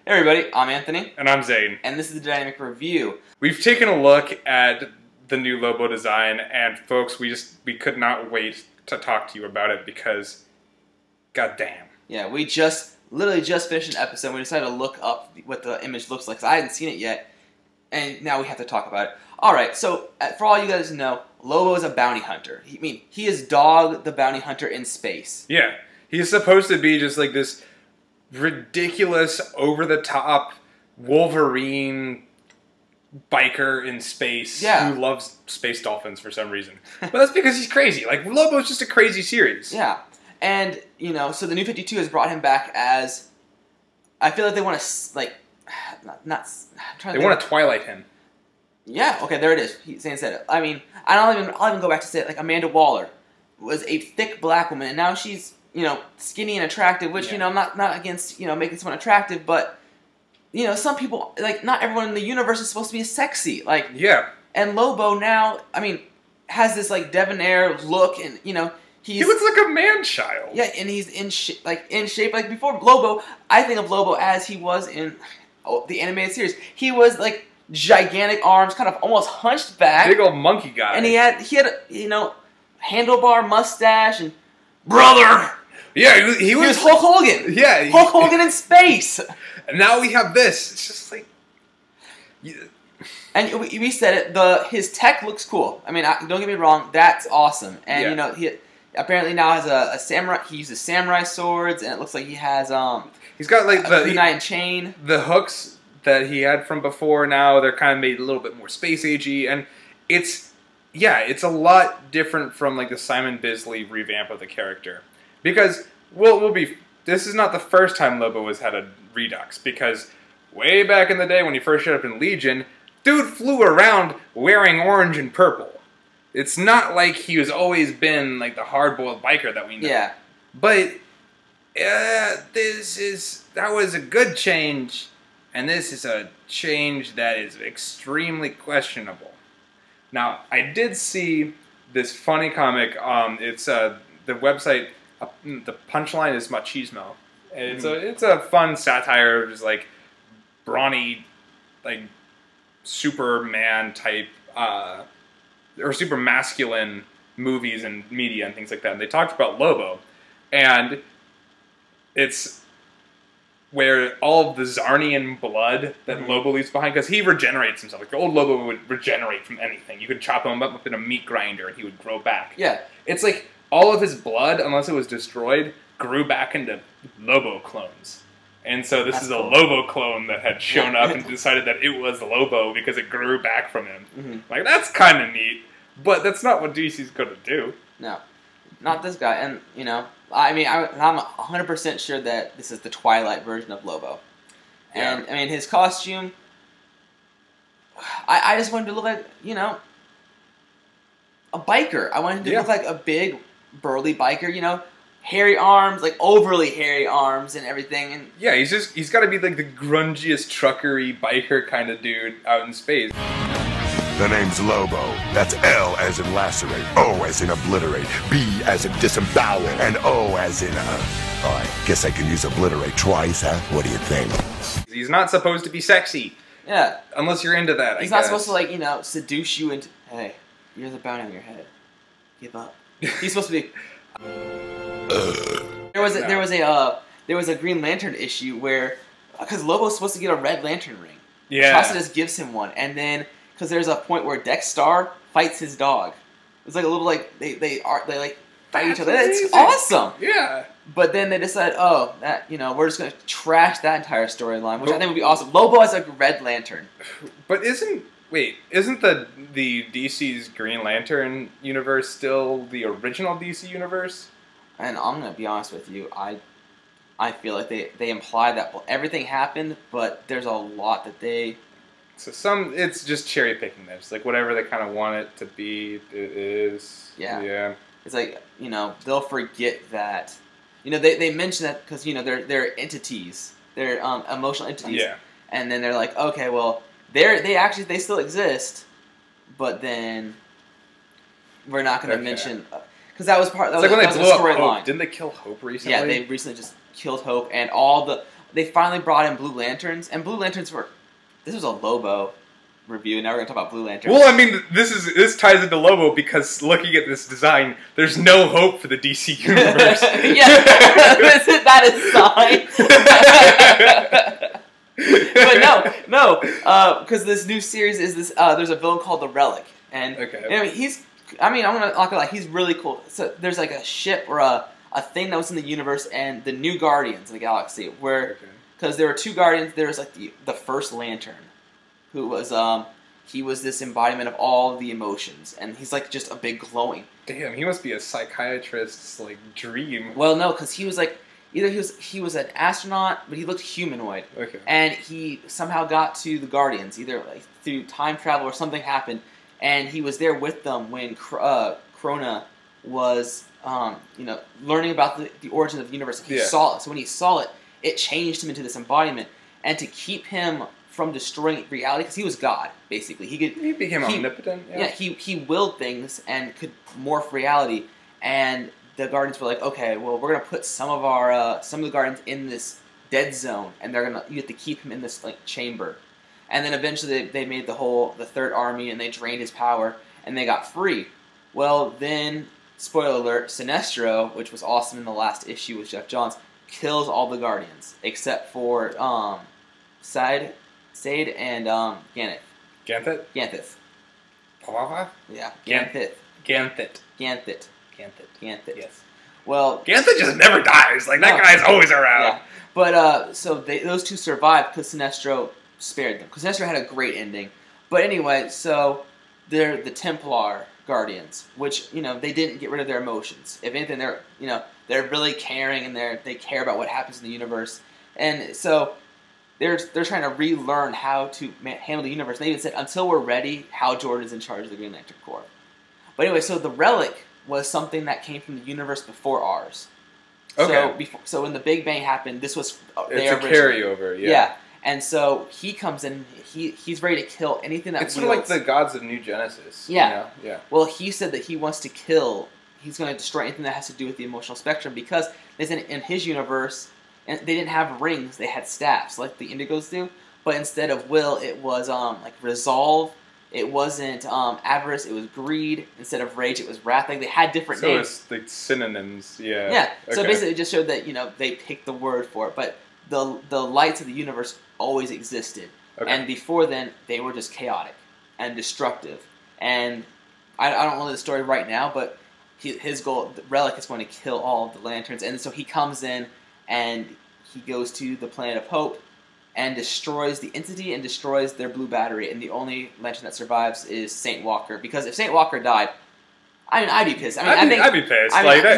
Hey everybody, I'm Anthony. And I'm Zane. And this is the Dynamic Review. We've taken a look at the new Lobo design, and folks, we could not wait to talk to you about it because, goddamn. Yeah, we literally just finished an episode. We decided to look up what the image looks like because I hadn't seen it yet, and now we have to talk about it. Alright, so for all you guys to know, Lobo is a bounty hunter. He is Dog the bounty hunter in space. Yeah, he's supposed to be just like this ridiculous, over-the-top Wolverine biker in space who loves space dolphins for some reason. But that's because he's crazy. Like, Lobo's just a crazy series. Yeah. And, you know, so the New 52 has brought him back as... I feel like they want to, like... They want to Twilight him. Yeah, okay, there it is. Zane said it. I mean, I'll even go back to say it. Like, Amanda Waller was a thick black woman, and now she's, you know, skinny and attractive, which, you know, I'm not against, you know, making someone attractive, but, you know, some people, like, not everyone in the universe is supposed to be sexy. Like, yeah. And Lobo now, I mean, has this, like, debonair look, and, you know, he looks like a man-child. Yeah, and he's in shape. Like, before Lobo, I think of Lobo as he was in the animated series. He was, like, gigantic arms, kind of almost hunched back. Big old monkey guy. And he had you know, handlebar mustache and... Brother! Yeah, he was Hulk Hogan. Yeah. Hulk Hogan in space. And now we have this. It's just like... Yeah. And we said it, his tech looks cool. I mean, don't get me wrong, that's awesome. And, you know, he apparently now has a samurai... He uses samurai swords, and it looks like he has, he's got, like, a kunai and chain. The hooks that he had from before, now they're kind of made a little bit more space-agey, and it's a lot different from, like, the Simon Bisley revamp of the character. Because, this is not the first time Lobo has had a redux, because way back in the day when he first showed up in Legion, dude flew around wearing orange and purple. It's not like he has always been, like, the hard-boiled biker that we know. Yeah. But, that was a good change. And this is a change that is extremely questionable. Now, I did see this funny comic. It's the website. The punchline is machismo. And it's a fun satire of just like brawny, like Superman type or super masculine movies and media and things like that. And they talked about Lobo, and it's where all of the Zarnian blood that Lobo leaves behind, because he regenerates himself. Like, the old Lobo would regenerate from anything. You could chop him up in a meat grinder and he would grow back. Yeah. It's like all of his blood, unless it was destroyed, grew back into Lobo clones. And so this is a Lobo clone that had shown up and decided that it was Lobo because it grew back from him. Like, that's kind of neat, but that's not what DC's going to do. No. Not this guy. And, you know, I mean, I'm 100% sure that this is the Twilight version of Lobo. And, I mean, his costume, I just wanted to look like, you know, a biker. I wanted him to look like a big, burly biker, you know, hairy arms, like overly hairy arms and everything. And yeah, he's got to be like the grungiest, truckery biker kind of dude out in space. The name's Lobo. That's L as in lacerate, O as in obliterate, B as in disembowel, and O as in I guess I can use obliterate twice, huh? What do you think? He's not supposed to be sexy. Yeah. Unless you're into that, He's not supposed to, like, you know, seduce you into, hey, here's a bounty on your head. Give up. He's supposed to be... There was a Green Lantern issue where, because Lobo's supposed to get a Red Lantern ring. Yeah. Chaucer gives him one, and then... Because there's a point where Dexstar fights his dog. It's like a little like they like fight each other. It's awesome. Yeah. But then they decide, oh, that, you know, we're just gonna trash that entire storyline, which I think would be awesome. Lobo as a Red Lantern. But isn't the DC's Green Lantern universe still the original DC universe? And I'm gonna be honest with you, I feel like they imply that everything happened, but there's a lot that they. So it's just cherry picking this. Like, whatever they kind of want it to be, it is. Yeah. Yeah. It's like, you know, they'll forget that. You know, they mention that because, you know, they're entities. They're emotional entities. Yeah. And then they're like, okay, well, they still exist, but then we're not going to mention because that was part. That was, like when that they was blew a up Hope. storyline. Didn't they kill Hope recently? Yeah, they recently just killed Hope, and all they finally brought in Blue Lanterns, and Blue Lanterns were. This was a Lobo review. Now we're gonna talk about Blue Lanterns. Well, I mean, this ties into Lobo because looking at this design, there's no hope for the DC universe. Yeah, that is sign. But no, because this new series is this. There's a villain called the Relic, and I'm not gonna lie, he's really cool. So there's like a ship or a thing that was in the universe, and the new Guardians of the Galaxy, where because there were two Guardians. There was like the first Lantern, who was he was this embodiment of all the emotions, and he's like just a big glowing. Damn, he must be a psychiatrist's like dream. Well, no, because he was like either he was an astronaut, but he looked humanoid. Okay. And he somehow got to the Guardians, either like through time travel or something happened, and he was there with them when Krona was learning about the origin of the universe. He saw it. So when he saw it, it changed him into this embodiment, and to keep him from destroying reality, because he was God, basically. He became omnipotent. Yeah, he willed things and could morph reality. And the Guardians were like, okay, well, we're gonna put some of the Guardians in this dead zone, and you have to keep him in this like chamber. And then eventually they made the third army, and they drained his power, and they got free. Well, then, spoiler alert, Sinestro, which was awesome in the last issue with Jeff Johns, kills all the Guardians except for Sade and Ganith. Ganthit? Ganthith. Palava? Yeah. Ganthith. Ganthit. Yes. Well, Ganthit just never dies. Like, that guy's always around. Yeah. But, so those two survived because Sinestro spared them. Because Sinestro had a great ending. But anyway, so they're the Templar Guardians, which, they didn't get rid of their emotions. If anything, they're really caring, and they care about what happens in the universe. And so they're trying to relearn how to handle the universe. And they even said, until we're ready, Hal Jordan is in charge of the Green Lantern Corps. But anyway, so the Relic was something that came from the universe before ours. Okay. So when the Big Bang happened, this was it's a carryover. Yeah. And so he comes in. He's ready to kill anything that. It's sort of like the gods of New Genesis. Yeah. Yeah. Well, he said that he wants to kill. He's going to destroy anything that has to do with the emotional spectrum, because in his universe, and they didn't have rings; they had staffs like the Indigos do. But instead of will, it was like resolve. It wasn't avarice; it was greed. Instead of rage, it was wrath. Like they had different names. So it's like synonyms. Yeah. Yeah. Okay. So basically, it just showed that they picked the word for it, but the lights of the universe always existed, and before then they were just chaotic and destructive. And I don't know the story right now, but his goal, the Relic, is going to kill all of the Lanterns, and so he comes in and he goes to the Planet of Hope and destroys the entity and destroys their blue battery, and the only Lantern that survives is Saint Walker, because if Saint Walker died, I'd be pissed. I'd be pissed.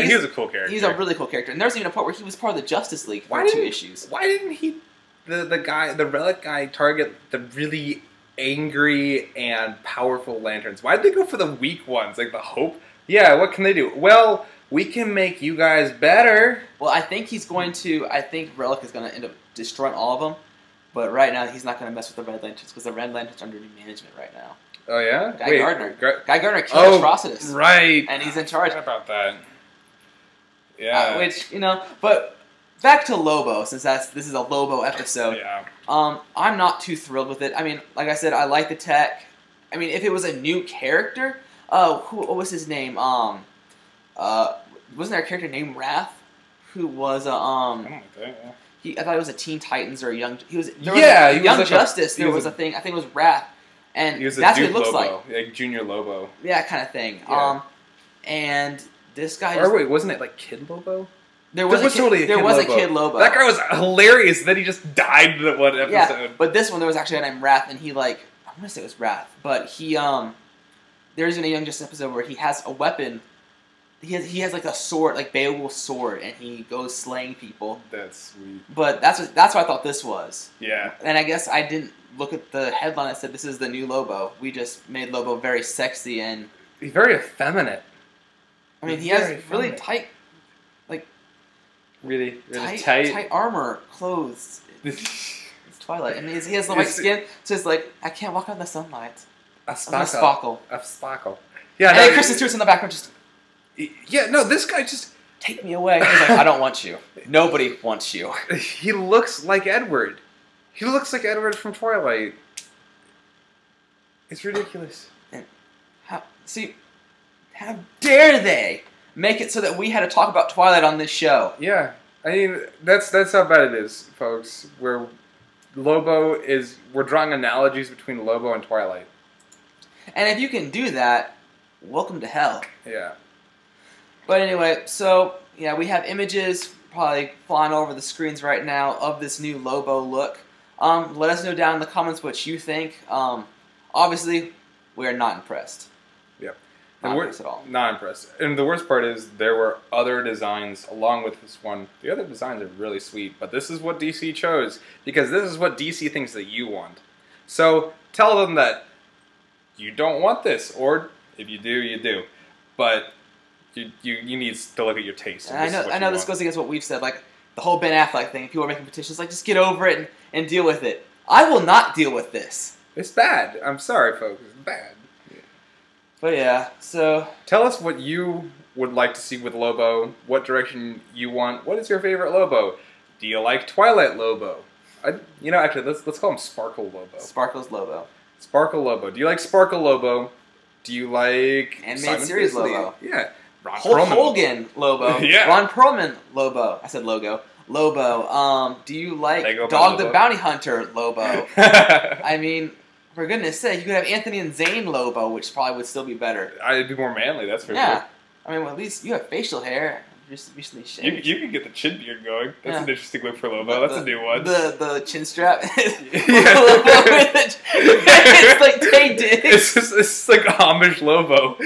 He was a cool character. He's a really cool character, and there's even a part where he was part of the Justice League for 2 issues. Why didn't he, the Relic guy, target the really angry and powerful Lanterns? Why did they go for the weak ones, like the Hope? Yeah, what can they do? Well, we can make you guys better. Well, I think Relic is going to end up destroying all of them, but right now he's not going to mess with the Red Lanterns, because the Red Lanterns are under new management right now. Oh, yeah? Guy Gardner killed Atrocitus. Right. And he's in charge. What about that? Yeah. But back to Lobo, since this is a Lobo episode. Yeah. I'm not too thrilled with it. I mean, like I said, I like the tech. I mean, if it was a new character, what was his name? Wasn't there a character named Wrath? Who was I thought it was a Teen Titans or a Young. Young Justice. There was a thing. I think it was Wrath. And that's what it looks Lobo, like Junior Lobo. Yeah, kind of thing. Yeah. And this guy. Or wait, wasn't it like Kid Lobo? There was a Kid Lobo. That guy was hilarious. Then he just died in that one episode. Yeah, but this one there was actually a guy named Wrath, and he I want to say it was Wrath, but he there's in a Young Justice episode where he has a weapon. He has like a sword, like Beowulf's sword, and he goes slaying people. That's sweet. But that's what I thought this was. Yeah. And I guess I didn't look at the headline that said this is the new Lobo. We just made Lobo very sexy and he's very effeminate. I mean, he has really tight, like really tight armor, clothes. It's Twilight, and he has the white skin, so it's like I can't walk out in the sunlight. A sparkle. Yeah. And then Kristen Stewart's in the background, just. Yeah, no, this guy just... take me away. He's like, I don't want you. Nobody wants you. He looks like Edward. He looks like Edward from Twilight. It's ridiculous. And how dare they make it so that we had to talk about Twilight on this show? Yeah, I mean that's how bad it is, folks. We're drawing analogies between Lobo and Twilight. And if you can do that, welcome to hell. Yeah. But anyway, so yeah, we have images probably flying over the screens right now of this new Lobo look. Let us know down in the comments what you think. Obviously, we are not impressed. Yep. Not impressed at all. Not impressed. And the worst part is there were other designs along with this one. The other designs are really sweet, but this is what DC chose because this is what DC thinks that you want. So tell them that you don't want this, or if you do, you do. But you need to look at your taste. And I know this goes against what we've said, like the whole Ben Affleck thing. People are making petitions like, just get over it and deal with it. I will not deal with this. It's bad. I'm sorry, folks. It's bad. But yeah, so tell us what you would like to see with Lobo. What direction you want. What is your favorite Lobo? Do you like Twilight Lobo? Actually, let's call him Sparkle Lobo. Sparkle's Lobo. Sparkle Lobo. Do you like Sparkle Lobo? Do you like Animated Series Lobo? Yeah. Hulk Hogan Lobo. Yeah. Ron Perlman Lobo. I said logo. Lobo. Do you like Dog the Bounty Hunter Lobo? I mean, for goodness sake, you could have Anthony and Zane Lobo, which probably would still be better. I'd be more manly, that's for sure. Yeah. I mean, well, at least you have facial hair. Just recently shaved. You can get the chin beard going. That's an interesting look for Lobo. That's a new one. The chin strap. Yeah. It's like Tay Diggs. It's like Amish Lobo.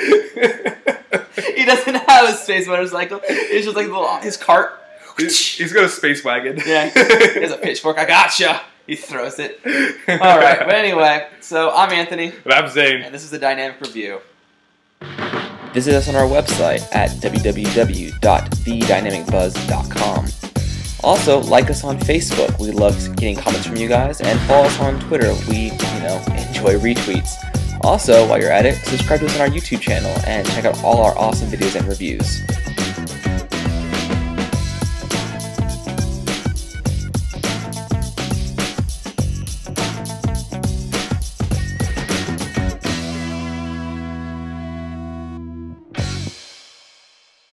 He doesn't have a space motorcycle. It's just like his cart. He's got a space wagon. Yeah. He has a pitchfork. I gotcha. He throws it. All right. But anyway, so I'm Anthony. And I'm Zane. And this is the Dynamic Review. Visit us on our website at www.thedynamicbuzz.com. Also, like us on Facebook. We love getting comments from you guys. And follow us on Twitter. We, enjoy retweets. Also, while you're at it, subscribe to us on our YouTube channel and check out all our awesome videos and reviews.